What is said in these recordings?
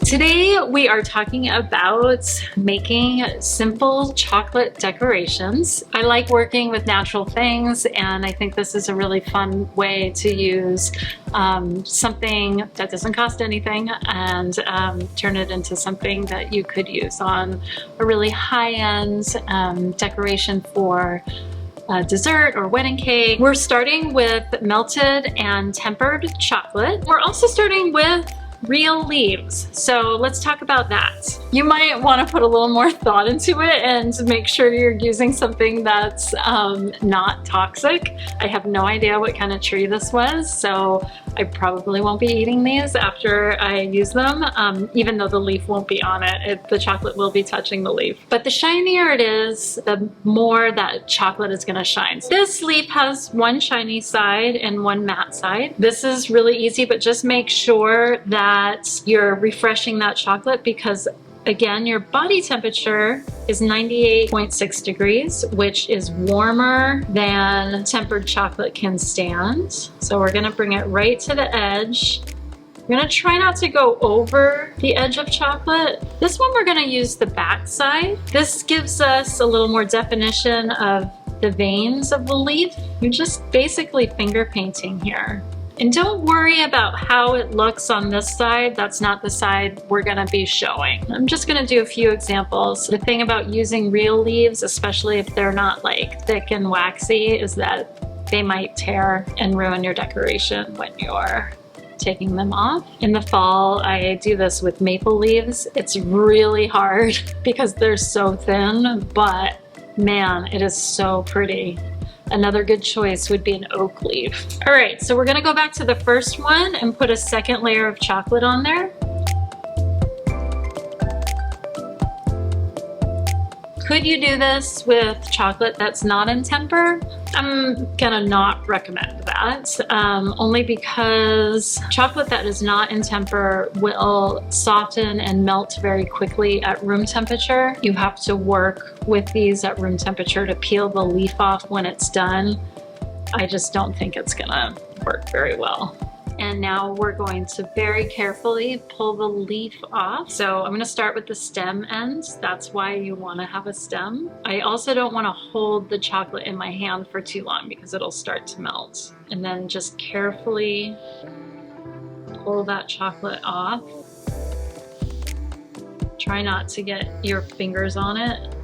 Today we are talking about making simple chocolate decorations. I like working with natural things, and I think this is a really fun way to use something that doesn't cost anything and turn it into something that you could use on a really high-end decoration for dessert or wedding cake. We're starting with melted and tempered chocolate. We're also starting with real leaves. So let's talk about that. You might want to put a little more thought into it and make sure you're using something that's not toxic. I have no idea what kind of tree this was, so I probably won't be eating these after I use them, even though the leaf won't be on it. The chocolate will be touching the leaf. But the shinier it is, the more that chocolate is going to shine. This leaf has one shiny side and one matte side. This is really easy, but just make sure that you're refreshing that chocolate because, again, your body temperature is 98.6 degrees, which is warmer than tempered chocolate can stand. So we're gonna bring it right to the edge. We're gonna try not to go over the edge of chocolate. This one we're gonna use the back side. This gives us a little more definition of the veins of the leaf. You're just basically finger painting here. And don't worry about how it looks on this side. That's not the side we're gonna be showing. I'm just gonna do a few examples. The thing about using real leaves, especially if they're not like thick and waxy, is that they might tear and ruin your decoration when you're taking them off. In the fall, I do this with maple leaves. It's really hard because they're so thin, but man, it is so pretty. Another good choice would be an oak leaf. All right, so we're gonna go back to the first one and put a second layer of chocolate on there. Could you do this with chocolate that's not in temper? I'm gonna not recommend that, only because chocolate that is not in temper will soften and melt very quickly at room temperature. You have to work with these at room temperature to peel the leaf off when it's done. I just don't think it's gonna work very well. And now we're going to very carefully pull the leaf off. So I'm gonna start with the stem end. That's why you wanna have a stem. I also don't wanna hold the chocolate in my hand for too long because it'll start to melt. And then just carefully pull that chocolate off. Try not to get your fingers on it.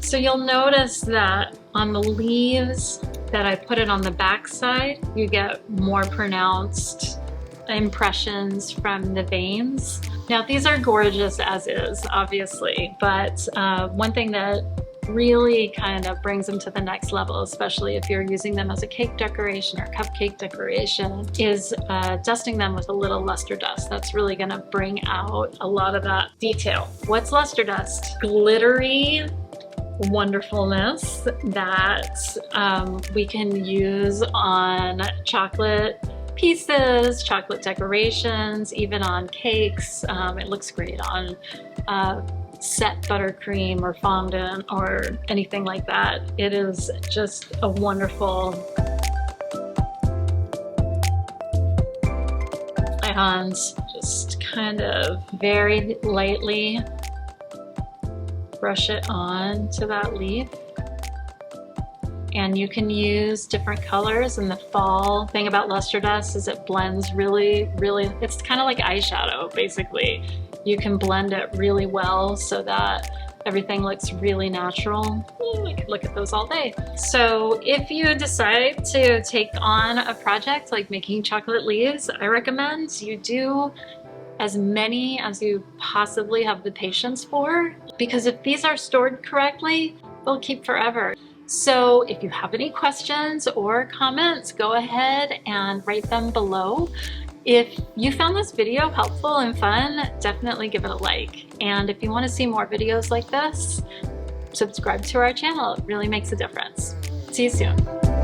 So you'll notice that on the leaves that I put it on the back side, you get more pronounced impressions from the veins. Now these are gorgeous as is, obviously, but one thing that really kind of brings them to the next level, especially if you're using them as a cake decoration or cupcake decoration, is dusting them with a little luster dust. That's really gonna bring out a lot of that detail. What's luster dust? Glittery wonderfulness that we can use on chocolate pieces, chocolate decorations, even on cakes. It looks great on set buttercream or fondant or anything like that. It is just a wonderful, and just kind of very lightly brush it on to that leaf. And you can use different colors in the fall. The thing about luster dust is it blends really, it's kind of like eyeshadow, basically. You can blend it really well so that everything looks really natural. I could look at those all day. So if you decide to take on a project like making chocolate leaves, I recommend you do as many as you possibly have the patience for, because if these are stored correctly, they'll keep forever. So if you have any questions or comments, go ahead and write them below. If you found this video helpful and fun, definitely give it a like. And if you want to see more videos like this, subscribe to our channel. It really makes a difference. See you soon.